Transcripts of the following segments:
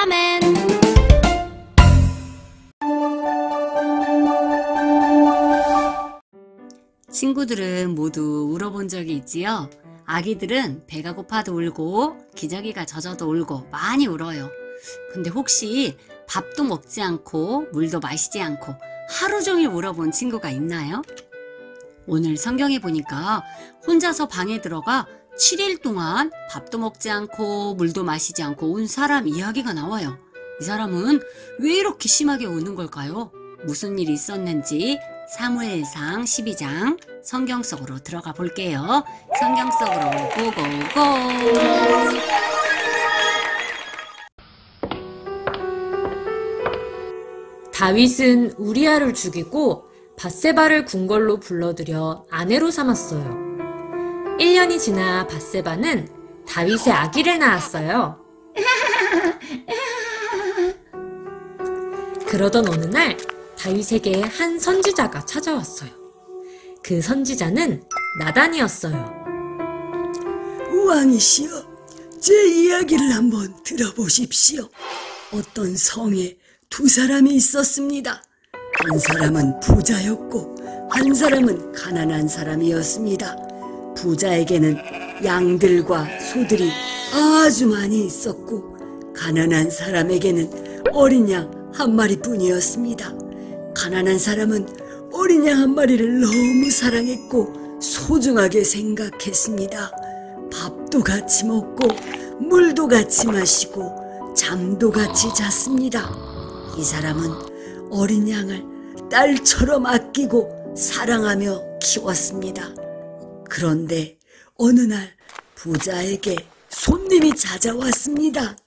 아멘. 친구들은 모두 울어본 적이 있지요? 아기들은 배가 고파도 울고 기저귀가 젖어도 울고 많이 울어요. 근데 혹시 밥도 먹지 않고 물도 마시지 않고 하루 종일 울어본 친구가 있나요? 오늘 성경에 보니까 혼자서 방에 들어가 7일 동안 밥도 먹지 않고 물도 마시지 않고 운 사람 이야기가 나와요. 이 사람은 왜 이렇게 심하게 우는 걸까요? 무슨 일이 있었는지 사무엘상 12장 성경 속으로 들어가 볼게요. 성경 속으로 고고고! 다윗은 우리아를 죽이고 밧세바를 궁궐로 불러들여 아내로 삼았어요. 1년이 지나 밧세바는 다윗의 아기를 낳았어요. 그러던 어느 날 다윗에게 한 선지자가 찾아왔어요. 그 선지자는 나단이었어요. 왕이시여, 제 이야기를 한번 들어보십시오. 어떤 성에 두 사람이 있었습니다. 한 사람은 부자였고 한 사람은 가난한 사람이었습니다. 부자에게는 양들과 소들이 아주 많이 있었고 가난한 사람에게는 어린 양 한 마리뿐이었습니다. 가난한 사람은 어린 양 한 마리를 너무 사랑했고 소중하게 생각했습니다. 밥도 같이 먹고 물도 같이 마시고 잠도 같이 잤습니다. 이 사람은 어린 양을 딸처럼 아끼고 사랑하며 키웠습니다. 그런데 어느 날 부자에게 손님이 찾아왔습니다.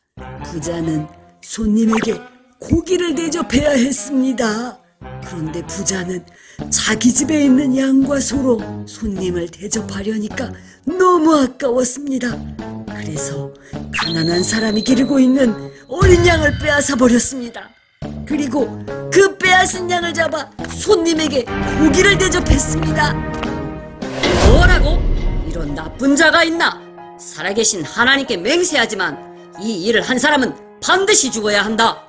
부자는 손님에게 고기를 대접해야 했습니다. 그런데 부자는 자기 집에 있는 양과 소로 손님을 대접하려니까 너무 아까웠습니다. 그래서 가난한 사람이 기르고 있는 어린 양을 빼앗아 버렸습니다. 그리고 그 빼앗은 양을 잡아 손님에게 고기를 대접했습니다. 뭐라고? 이런 나쁜 자가 있나? 살아계신 하나님께 맹세하지만 이 일을 한 사람은 반드시 죽어야 한다.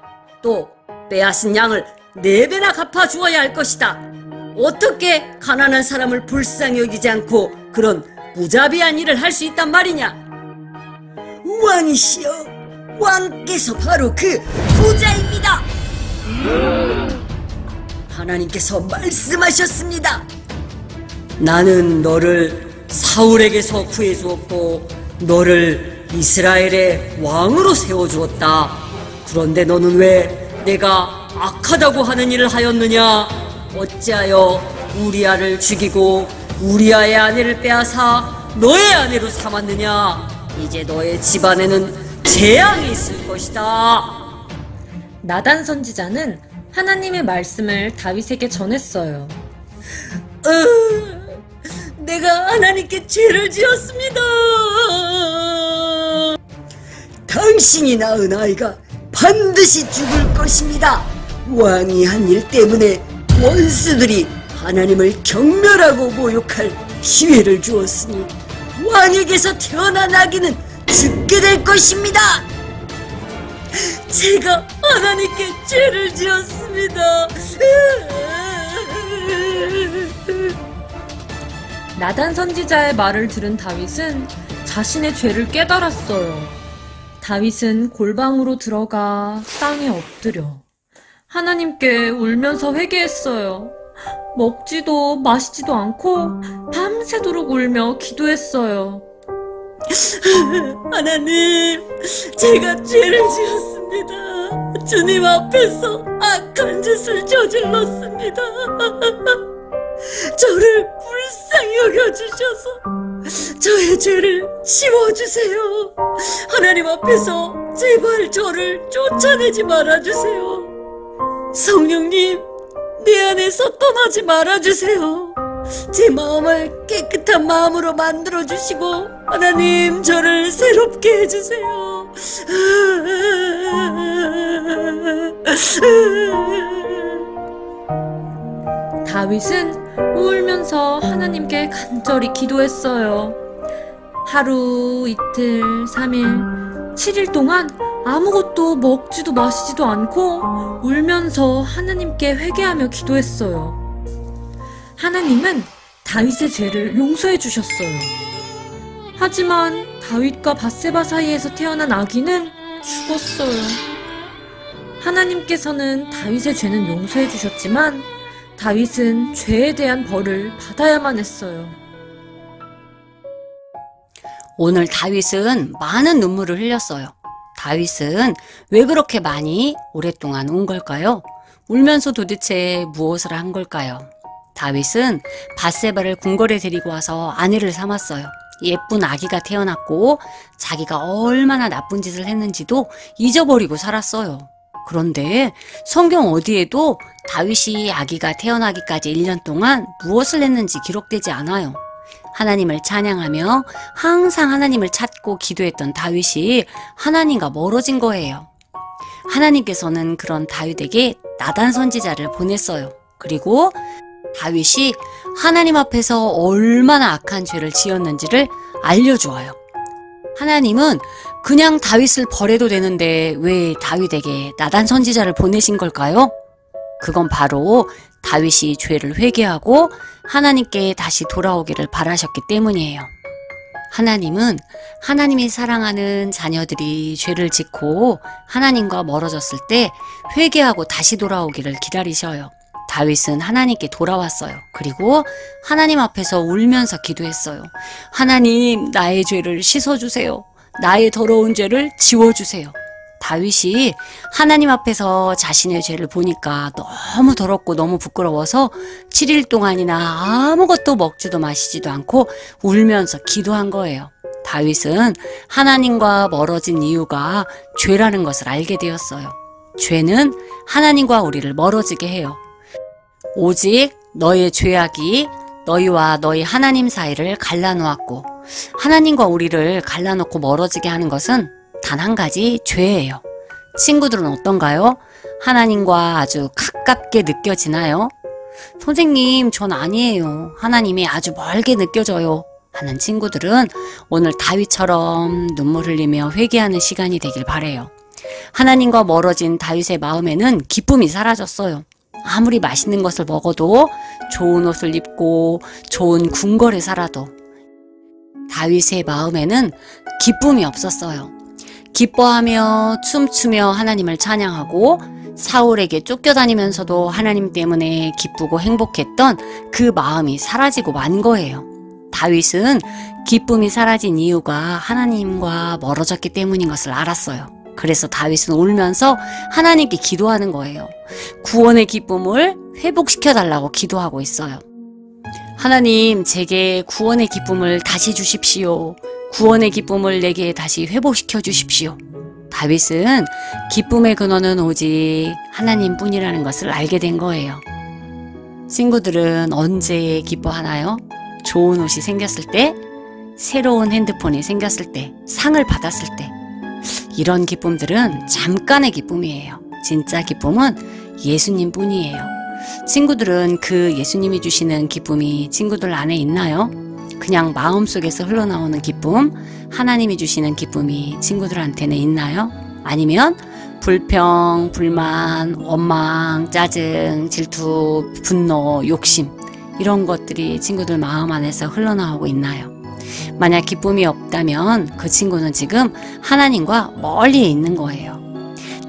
또 빼앗은 양을 4배나 갚아주어야 할 것이다. 어떻게 가난한 사람을 불쌍히 여기지 않고 그런 무자비한 일을 할 수 있단 말이냐? 왕이시여, 왕께서 바로 그 부자입니다. 하나님께서 말씀하셨습니다. 나는 너를 사울에게서 구해주었고 너를 이스라엘의 왕으로 세워주었다. 그런데 너는 왜 내가 악하다고 하는 일을 하였느냐? 어찌하여 우리아를 죽이고 우리아의 아내를 빼앗아 너의 아내로 삼았느냐? 이제 너의 집안에는 재앙이 있을 것이다. 나단 선지자는 하나님의 말씀을 다윗에게 전했어요. 내가 하나님께 죄를 지었습니다. 당신이 낳은 아이가 반드시 죽을 것입니다. 왕이 한 일 때문에 원수들이 하나님을 경멸하고 모욕할 기회를 주었으니 왕에게서 태어난 아기는 죽게 될 것입니다. 제가 하나님께 죄를 지었습니다. 나단 선지자의 말을 들은 다윗은 자신의 죄를 깨달았어요. 다윗은 골방으로 들어가 땅에 엎드려 하나님께 울면서 회개했어요. 먹지도 마시지도 않고 밤새도록 울며 기도했어요. 하나님, 제가 죄를 지었습니다. 주님 앞에서 악한 짓을 저질렀습니다. 저를 불쌍히 여겨주셔서 저의 죄를 지워주세요. 하나님 앞에서 제발 저를 쫓아내지 말아주세요. 성령님, 내 안에서 떠나지 말아주세요. 제 마음을 깨끗한 마음으로 만들어주시고 하나님, 저를 새롭게 해주세요. 다윗은 울면서 하나님께 간절히 기도했어요. 하루, 이틀, 3일, 7일 동안 아무것도 먹지도 마시지도 않고 울면서 하나님께 회개하며 기도했어요. 하나님은 다윗의 죄를 용서해 주셨어요. 하지만 다윗과 밧세바 사이에서 태어난 아기는 죽었어요. 하나님께서는 다윗의 죄는 용서해 주셨지만 다윗은 죄에 대한 벌을 받아야만 했어요. 오늘 다윗은 많은 눈물을 흘렸어요. 다윗은 왜 그렇게 많이 오랫동안 운 걸까요? 울면서 도대체 무엇을 한 걸까요? 다윗은 밧세바를 궁궐에 데리고 와서 아내를 삼았어요. 예쁜 아기가 태어났고 자기가 얼마나 나쁜 짓을 했는지도 잊어버리고 살았어요. 그런데 성경 어디에도 다윗이 아기가 태어나기까지 1년 동안 무엇을 했는지 기록되지 않아요. 하나님을 찬양하며 항상 하나님을 찾고 기도했던 다윗이 하나님과 멀어진 거예요. 하나님께서는 그런 다윗에게 나단 선지자를 보냈어요. 그리고 다윗이 하나님 앞에서 얼마나 악한 죄를 지었는지를 알려주어요. 하나님은 그냥 다윗을 버려도 되는데 왜 다윗에게 나단 선지자를 보내신 걸까요? 그건 바로 다윗이 죄를 회개하고 하나님께 다시 돌아오기를 바라셨기 때문이에요. 하나님은 하나님이 사랑하는 자녀들이 죄를 짓고 하나님과 멀어졌을 때 회개하고 다시 돌아오기를 기다리셔요. 다윗은 하나님께 돌아왔어요. 그리고 하나님 앞에서 울면서 기도했어요. 하나님, 나의 죄를 씻어주세요. 나의 더러운 죄를 지워주세요. 다윗이 하나님 앞에서 자신의 죄를 보니까 너무 더럽고 너무 부끄러워서 7일 동안이나 아무것도 먹지도 마시지도 않고 울면서 기도한 거예요. 다윗은 하나님과 멀어진 이유가 죄라는 것을 알게 되었어요. 죄는 하나님과 우리를 멀어지게 해요. 오직 너의 죄악이 너희와 너희 하나님 사이를 갈라놓았고 하나님과 우리를 갈라놓고 멀어지게 하는 것은 단 한 가지 죄예요. 친구들은 어떤가요? 하나님과 아주 가깝게 느껴지나요? 선생님, 전 아니에요. 하나님이 아주 멀게 느껴져요. 하는 친구들은 오늘 다윗처럼 눈물 흘리며 회개하는 시간이 되길 바라요. 하나님과 멀어진 다윗의 마음에는 기쁨이 사라졌어요. 아무리 맛있는 것을 먹어도 좋은 옷을 입고 좋은 궁궐에 살아도 다윗의 마음에는 기쁨이 없었어요. 기뻐하며 춤추며 하나님을 찬양하고 사울에게 쫓겨다니면서도 하나님 때문에 기쁘고 행복했던 그 마음이 사라지고 만 거예요. 다윗은 기쁨이 사라진 이유가 하나님과 멀어졌기 때문인 것을 알았어요. 그래서 다윗은 울면서 하나님께 기도하는 거예요. 구원의 기쁨을 회복시켜달라고 기도하고 있어요. 하나님, 제게 구원의 기쁨을 다시 주십시오. 구원의 기쁨을 내게 다시 회복시켜 주십시오. 다윗은 기쁨의 근원은 오직 하나님뿐이라는 것을 알게 된 거예요. 친구들은 언제 기뻐하나요? 좋은 옷이 생겼을 때, 새로운 핸드폰이 생겼을 때, 상을 받았을 때. 이런 기쁨들은 잠깐의 기쁨이에요. 진짜 기쁨은 예수님 뿐이에요. 친구들은 그 예수님이 주시는 기쁨이 친구들 안에 있나요? 그냥 마음속에서 흘러나오는 기쁨, 하나님이 주시는 기쁨이 친구들한테는 있나요? 아니면 불평, 불만, 원망, 짜증, 질투, 분노, 욕심 이런 것들이 친구들 마음 안에서 흘러나오고 있나요? 만약 기쁨이 없다면 그 친구는 지금 하나님과 멀리 있는 거예요.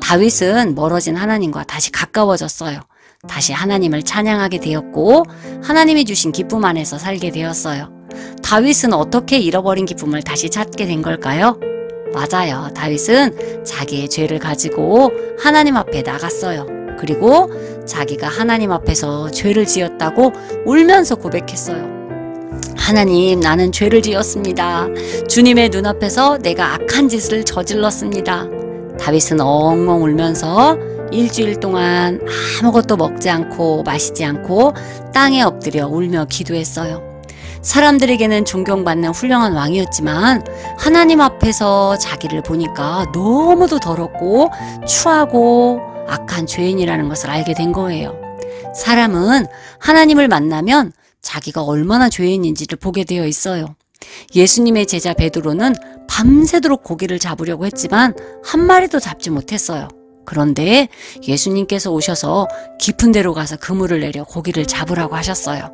다윗은 멀어진 하나님과 다시 가까워졌어요. 다시 하나님을 찬양하게 되었고 하나님이 주신 기쁨 안에서 살게 되었어요. 다윗은 어떻게 잃어버린 기쁨을 다시 찾게 된 걸까요? 맞아요. 다윗은 자기의 죄를 가지고 하나님 앞에 나갔어요. 그리고 자기가 하나님 앞에서 죄를 지었다고 울면서 고백했어요. 하나님, 나는 죄를 지었습니다. 주님의 눈앞에서 내가 악한 짓을 저질렀습니다. 다윗은 엉엉 울면서 일주일 동안 아무것도 먹지 않고 마시지 않고 땅에 엎드려 울며 기도했어요. 사람들에게는 존경받는 훌륭한 왕이었지만 하나님 앞에서 자기를 보니까 너무도 더럽고 추하고 악한 죄인이라는 것을 알게 된 거예요. 사람은 하나님을 만나면 자기가 얼마나 죄인인지를 보게 되어 있어요. 예수님의 제자 베드로는 밤새도록 고기를 잡으려고 했지만 한 마리도 잡지 못했어요. 그런데 예수님께서 오셔서 깊은 데로 가서 그물을 내려 고기를 잡으라고 하셨어요.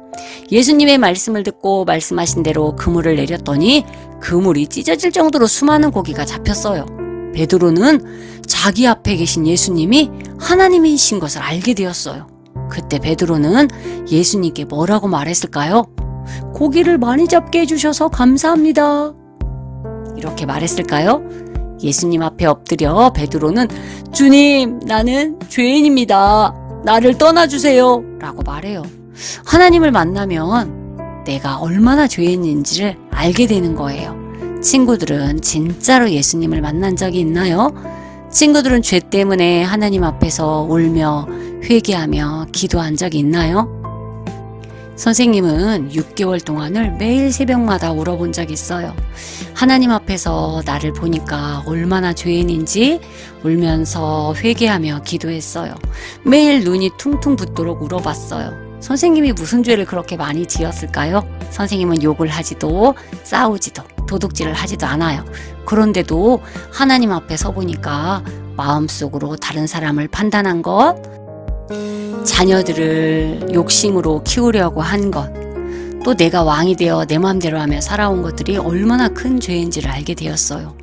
예수님의 말씀을 듣고 말씀하신 대로 그물을 내렸더니 그물이 찢어질 정도로 수많은 고기가 잡혔어요. 베드로는 자기 앞에 계신 예수님이 하나님이신 것을 알게 되었어요. 그때 베드로는 예수님께 뭐라고 말했을까요? 고기를 많이 잡게 해주셔서 감사합니다. 이렇게 말했을까요? 예수님 앞에 엎드려 베드로는 주님, 나는 죄인입니다. 나를 떠나주세요. 라고 말해요. 하나님을 만나면 내가 얼마나 죄인인지를 알게 되는 거예요. 친구들은 진짜로 예수님을 만난 적이 있나요? 친구들은 죄 때문에 하나님 앞에서 울며 회개하며 기도한 적이 있나요? 선생님은 6개월 동안을 매일 새벽마다 울어본 적이 있어요. 하나님 앞에서 나를 보니까 얼마나 죄인인지 울면서 회개하며 기도했어요. 매일 눈이 퉁퉁 붓도록 울어봤어요. 선생님이 무슨 죄를 그렇게 많이 지었을까요? 선생님은 욕을 하지도 싸우지도 도둑질을 하지도 않아요. 그런데도 하나님 앞에 서보니까 마음속으로 다른 사람을 판단한 것, 자녀들을 욕심으로 키우려고 한 것, 또 내가 왕이 되어 내 마음대로 하며 살아온 것들이 얼마나 큰 죄인지를 알게 되었어요.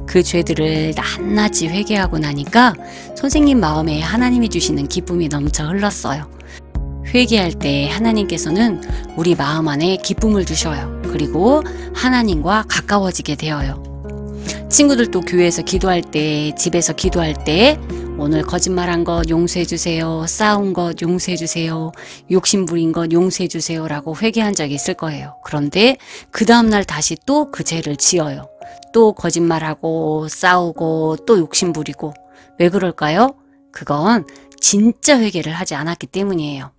그 죄들을 낱낱이 회개하고 나니까 선생님 마음에 하나님이 주시는 기쁨이 넘쳐 흘렀어요. 회개할 때 하나님께서는 우리 마음 안에 기쁨을 주셔요. 그리고 하나님과 가까워지게 되어요. 친구들도 교회에서 기도할 때, 집에서 기도할 때 오늘 거짓말한 것 용서해 주세요. 싸운 것 용서해 주세요. 욕심 부린 것 용서해 주세요. 라고 회개한 적이 있을 거예요. 그런데 그 다음날 다시 또 그 죄를 지어요. 또 거짓말하고 싸우고 또 욕심 부리고. 왜 그럴까요? 그건 진짜 회개를 하지 않았기 때문이에요.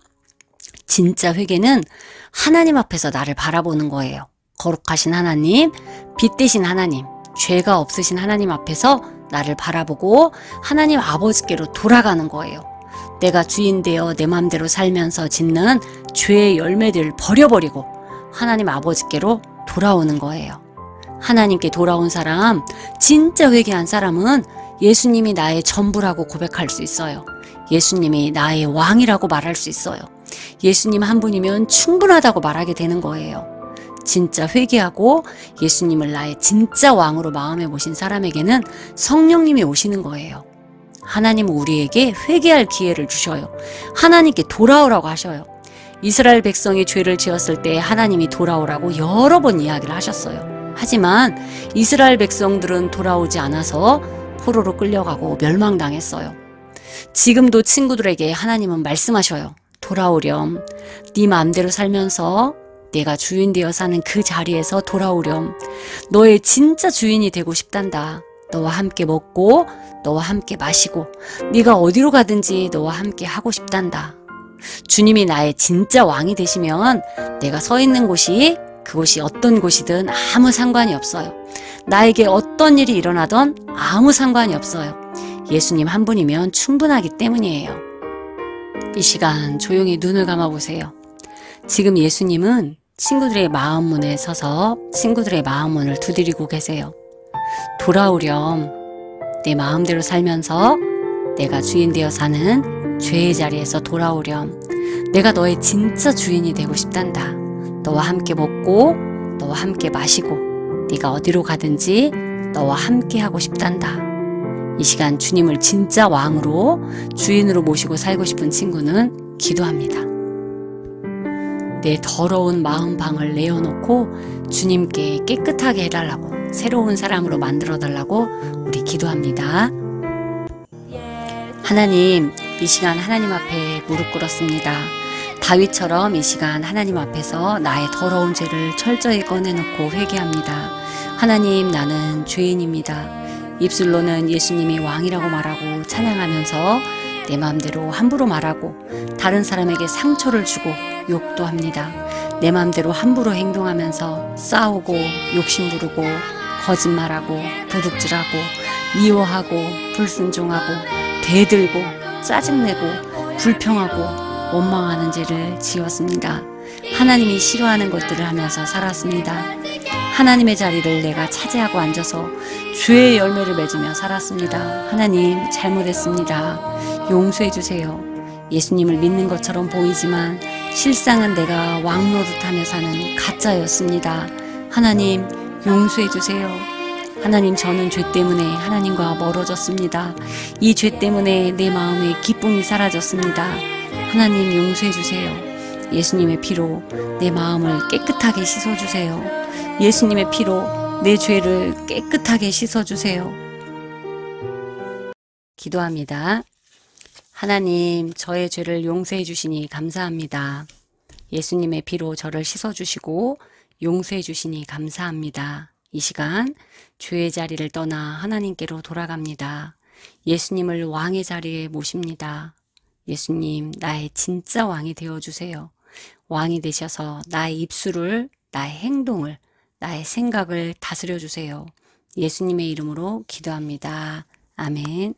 진짜 회개는 하나님 앞에서 나를 바라보는 거예요. 거룩하신 하나님, 빛 대신 하나님, 죄가 없으신 하나님 앞에서 나를 바라보고 하나님 아버지께로 돌아가는 거예요. 내가 주인 되어 내 맘대로 살면서 짓는 죄의 열매들을 버려버리고 하나님 아버지께로 돌아오는 거예요. 하나님께 돌아온 사람, 진짜 회개한 사람은 예수님이 나의 전부라고 고백할 수 있어요. 예수님이 나의 왕이라고 말할 수 있어요. 예수님 한 분이면 충분하다고 말하게 되는 거예요. 진짜 회개하고 예수님을 나의 진짜 왕으로 마음에 모신 사람에게는 성령님이 오시는 거예요. 하나님은 우리에게 회개할 기회를 주셔요. 하나님께 돌아오라고 하셔요. 이스라엘 백성이 죄를 지었을 때 하나님이 돌아오라고 여러 번 이야기를 하셨어요. 하지만 이스라엘 백성들은 돌아오지 않아서 포로로 끌려가고 멸망당했어요. 지금도 친구들에게 하나님은 말씀하셔요. 돌아오렴. 네 마음대로 살면서 내가 주인 되어 사는 그 자리에서 돌아오렴. 너의 진짜 주인이 되고 싶단다. 너와 함께 먹고 너와 함께 마시고 네가 어디로 가든지 너와 함께 하고 싶단다. 주님이 나의 진짜 왕이 되시면 내가 서 있는 곳이 그곳이 어떤 곳이든 아무 상관이 없어요. 나에게 어떤 일이 일어나던 아무 상관이 없어요. 예수님 한 분이면 충분하기 때문이에요. 이 시간 조용히 눈을 감아보세요. 지금 예수님은 친구들의 마음 문에 서서 친구들의 마음 문을 두드리고 계세요. 돌아오렴. 내 마음대로 살면서 내가 주인 되어 사는 죄의 자리에서 돌아오렴. 내가 너의 진짜 주인이 되고 싶단다. 너와 함께 먹고 너와 함께 마시고 네가 어디로 가든지 너와 함께 하고 싶단다. 이 시간 주님을 진짜 왕으로 주인으로 모시고 살고 싶은 친구는 기도합니다. 내 더러운 마음방을 내어놓고 주님께 깨끗하게 해달라고, 새로운 사람으로 만들어달라고 우리 기도합니다. 하나님, 이 시간 하나님 앞에 무릎 꿇었습니다. 다윗처럼 이 시간 하나님 앞에서 나의 더러운 죄를 철저히 꺼내놓고 회개합니다. 하나님, 나는 죄인입니다. 입술로는 예수님이 왕이라고 말하고 찬양하면서 내 마음대로 함부로 말하고 다른 사람에게 상처를 주고 욕도 합니다. 내 마음대로 함부로 행동하면서 싸우고 욕심 부르고 거짓말하고 도둑질하고 미워하고 불순종하고 대들고 짜증내고 불평하고 원망하는 죄를 지었습니다. 하나님이 싫어하는 것들을 하면서 살았습니다. 하나님의 자리를 내가 차지하고 앉아서 죄의 열매를 맺으며 살았습니다. 하나님, 잘못했습니다. 용서해 주세요. 예수님을 믿는 것처럼 보이지만 실상은 내가 왕 노릇하며 사는 가짜였습니다. 하나님, 용서해 주세요. 하나님, 저는 죄 때문에 하나님과 멀어졌습니다. 이 죄 때문에 내 마음에 기쁨이 사라졌습니다. 하나님, 용서해 주세요. 예수님의 피로 내 마음을 깨끗하게 씻어주세요. 예수님의 피로 내 죄를 깨끗하게 씻어주세요. 기도합니다. 하나님, 저의 죄를 용서해 주시니 감사합니다. 예수님의 피로 저를 씻어주시고 용서해 주시니 감사합니다. 이 시간 죄의 자리를 떠나 하나님께로 돌아갑니다. 예수님을 왕의 자리에 모십니다. 예수님, 나의 진짜 왕이 되어주세요. 왕이 되셔서 나의 입술을, 나의 행동을, 나의 생각을 다스려 주세요. 예수님의 이름으로 기도합니다. 아멘.